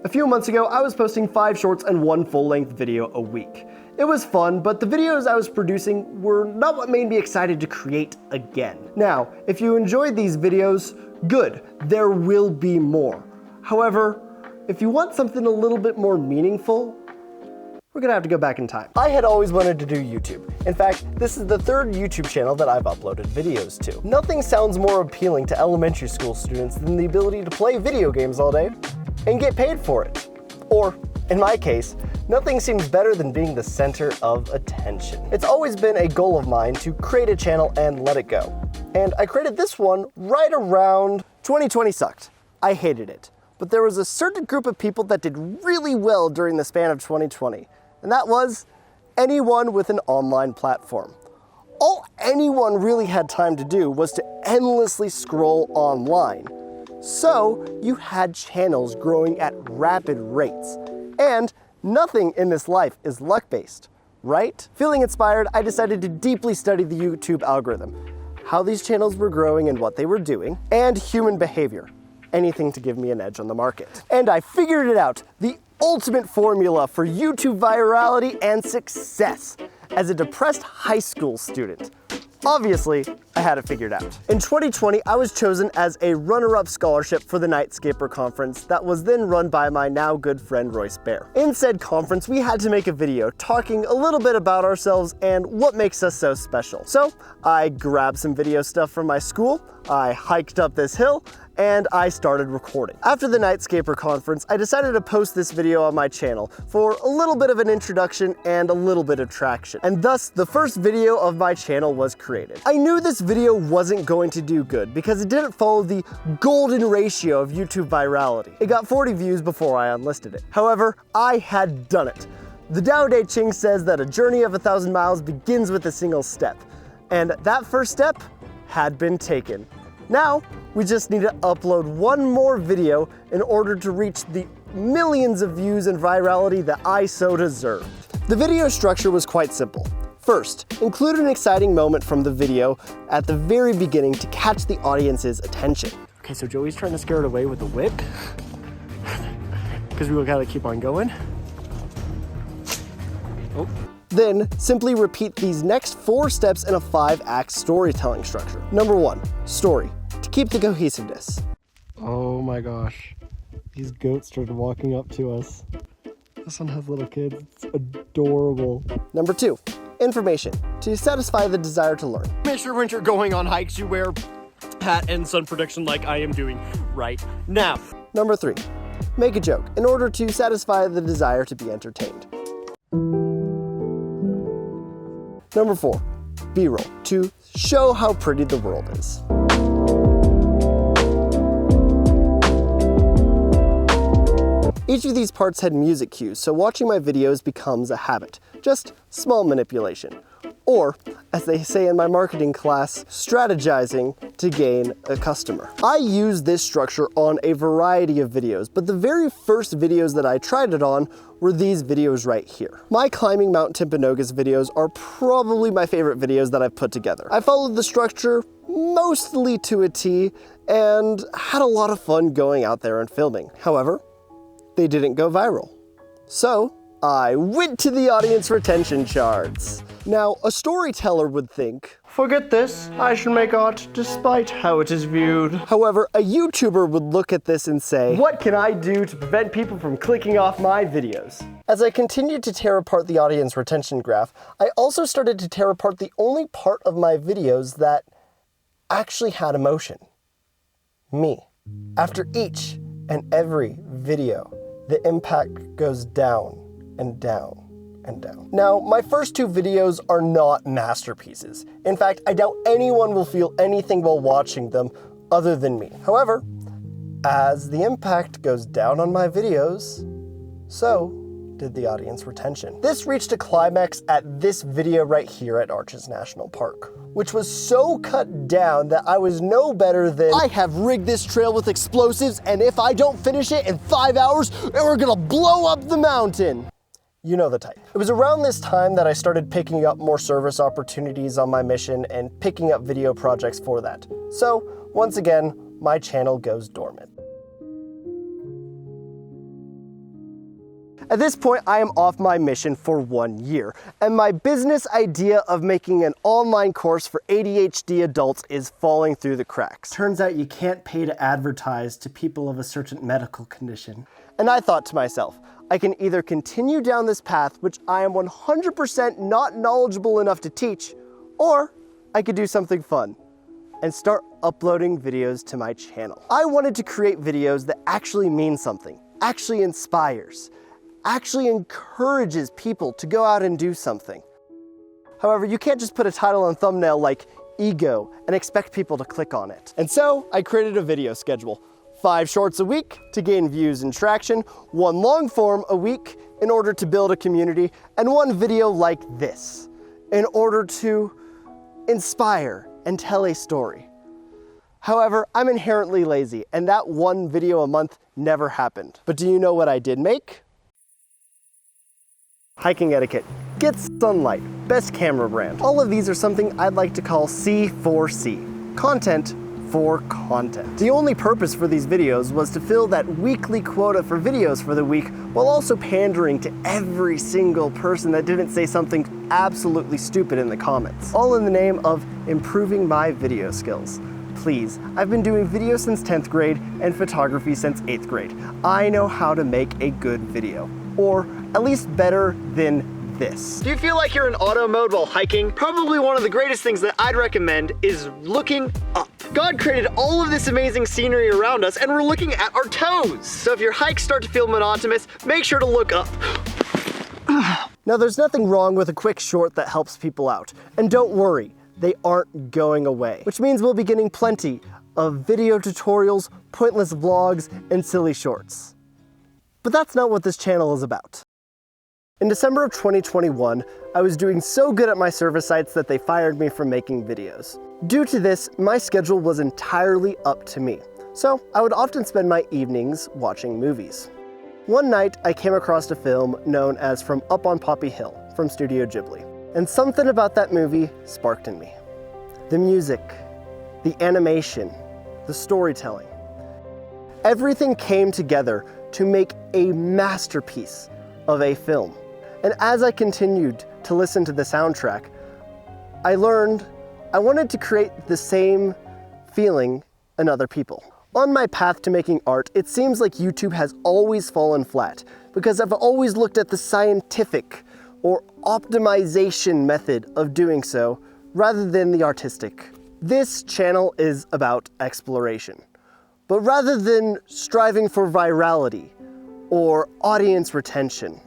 A few months ago, I was posting 5 shorts and 1 full-length video a week. It was fun, but the videos I was producing were not what made me excited to create again. Now, if you enjoyed these videos, good, there will be more. However, if you want something a little bit more meaningful, we're gonna have to go back in time. I had always wanted to do YouTube. In fact, this is the 3rd YouTube channel that I've uploaded videos to. Nothing sounds more appealing to elementary school students than the ability to play video games all day and get paid for it. Or, in my case, nothing seems better than being the center of attention. It's always been a goal of mine to create a channel and let it go. And I created this one right around 2020 sucked. I hated it. But there was a certain group of people that did really well during the span of 2020. And that was anyone with an online platform. All anyone really had time to do was to endlessly scroll online. So you had channels growing at rapid rates. And nothing in this life is luck-based, right? Feeling inspired, I decided to deeply study the YouTube algorithm, how these channels were growing and what they were doing, and human behavior. Anything to give me an edge on the market. And I figured it out, the ultimate formula for YouTube virality and success as a depressed high school student. Obviously, I had it figured out. In 2020, I was chosen as a runner-up scholarship for the Nightscaper conference that was then run by my now good friend Royce Bear. In said conference, we had to make a video talking a little bit about ourselves and what makes us so special. So I grabbed some video stuff from my school, I hiked up this hill, and I started recording. After the Nightscaper conference, I decided to post this video on my channel for a little bit of an introduction and a little bit of traction. And thus, the first video of my channel was created. I knew this video wasn't going to do good because it didn't follow the golden ratio of YouTube virality. It got 40 views before I unlisted it. However, I had done it. The Tao Te Ching says that a journey of 1,000 miles begins with a single step. And that first step had been taken. Now, we just need to upload 1 more video in order to reach the millions of views and virality that I so deserve. The video structure was quite simple. First, include an exciting moment from the video at the very beginning to catch the audience's attention. Okay, so Joey's trying to scare it away with the whip, because we gotta keep on going. Oh. Then, simply repeat these next 4 steps in a 5-act storytelling structure. Number 1, story, to keep the cohesiveness. Oh my gosh, these goats started walking up to us. This one has little kids, it's adorable. Number 2, information, to satisfy the desire to learn. Make sure when you're going on hikes, you wear hat and sun protection like I am doing right now. Number 3, make a joke, in order to satisfy the desire to be entertained. Number 4, B-roll, to show how pretty the world is. Each of these parts had music cues, so watching my videos becomes a habit, just small manipulation. Or, as they say in my marketing class, strategizing to gain a customer. I use this structure on a variety of videos, but the very first videos that I tried it on were these videos right here. My climbing Mount Timpanogos videos are probably my favorite videos that I've put together. I followed the structure mostly to a T and had a lot of fun going out there and filming. However, they didn't go viral. So, I went to the audience retention charts. Now, a storyteller would think, forget this, I should make art despite how it is viewed. However, a YouTuber would look at this and say, what can I do to prevent people from clicking off my videos? As I continued to tear apart the audience retention graph, I also started to tear apart the only part of my videos that actually had emotion. Me. After each and every video, the impact goes down and down and down. Now, my first 2 videos are not masterpieces. In fact, I doubt anyone will feel anything while watching them other than me. However, as the impact goes down on my videos, so did the audience retention. This reached a climax at this video right here at Arches National Park, which was so cut down that I was no better than, I have rigged this trail with explosives, and if I don't finish it in 5 hours, we're gonna blow up the mountain. You know the type. It was around this time that I started picking up more service opportunities on my mission and picking up video projects for that. So, once again, my channel goes dormant. At this point, I am off my mission for 1 year, and my business idea of making an online course for ADHD adults is falling through the cracks. Turns out you can't pay to advertise to people of a certain medical condition. And I thought to myself, I can either continue down this path, which I am 100% not knowledgeable enough to teach, or I could do something fun and start uploading videos to my channel. I wanted to create videos that actually mean something, actually inspires, actually encourages people to go out and do something. However, you can't just put a title and thumbnail like ego and expect people to click on it. And so I created a video schedule. 5 shorts a week to gain views and traction, 1 long form a week in order to build a community, and 1 video like this in order to inspire and tell a story. However, I'm inherently lazy, and that 1 video a month never happened. But do you know what I did make? Hiking etiquette, get sunlight, best camera brand. All of these are something I'd like to call C4C, content for content. The only purpose for these videos was to fill that weekly quota for videos for the week while also pandering to every single person that didn't say something absolutely stupid in the comments. All in the name of improving my video skills. Please, I've been doing video since 10th grade and photography since 8th grade. I know how to make a good video, or at least better than this. Do you feel like you're in auto mode while hiking? Probably one of the greatest things that I'd recommend is looking up. God created all of this amazing scenery around us, and we're looking at our toes. So if your hikes start to feel monotonous, make sure to look up. Now, there's nothing wrong with a quick short that helps people out. And don't worry, they aren't going away. Which means we'll be getting plenty of video tutorials, pointless vlogs, and silly shorts. But that's not what this channel is about. In December of 2021, I was doing so good at my service sites that they fired me from making videos. Due to this, my schedule was entirely up to me, so I would often spend my evenings watching movies. One night, I came across a film known as From Up on Poppy Hill from Studio Ghibli, and something about that movie sparked in me. The music, the animation, the storytelling. Everything came together to make a masterpiece of a film. And as I continued to listen to the soundtrack, I learned I wanted to create the same feeling in other people. On my path to making art, it seems like YouTube has always fallen flat because I've always looked at the scientific or optimization method of doing so rather than the artistic. This channel is about exploration, but rather than striving for virality or audience retention,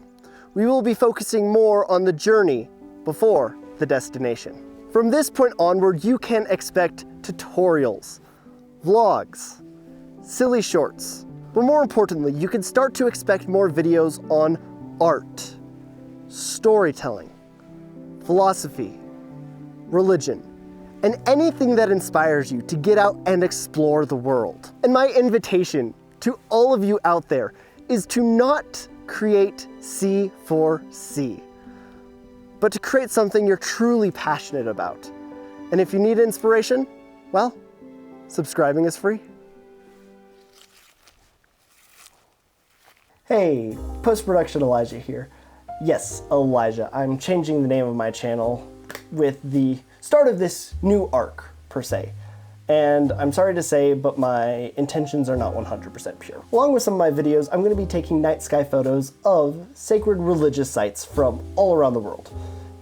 we will be focusing more on the journey before the destination. From this point onward, you can expect tutorials, vlogs, silly shorts, but more importantly, you can start to expect more videos on art, storytelling, philosophy, religion, and anything that inspires you to get out and explore the world. And my invitation to all of you out there is to not create C4C, but to create something you're truly passionate about. And if you need inspiration, well, subscribing is free. Hey, post-production Elijah here. Yes, Elijah. I'm changing the name of my channel with the start of this new arc, per se. And I'm sorry to say, but my intentions are not 100% pure. Along with some of my videos, I'm going to be taking night sky photos of sacred religious sites from all around the world.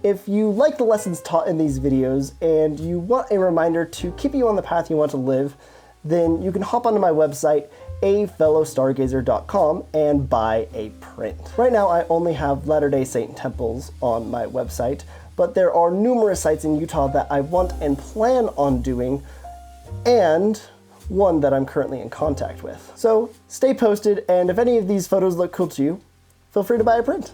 If you like the lessons taught in these videos and you want a reminder to keep you on the path you want to live, then you can hop onto my website, afellowstargazer.com, and buy a print. Right now, I only have Latter-day Saint temples on my website, but there are numerous sites in Utah that I want and plan on doing, and one that I'm currently in contact with. So stay posted, and if any of these photos look cool to you, feel free to buy a print.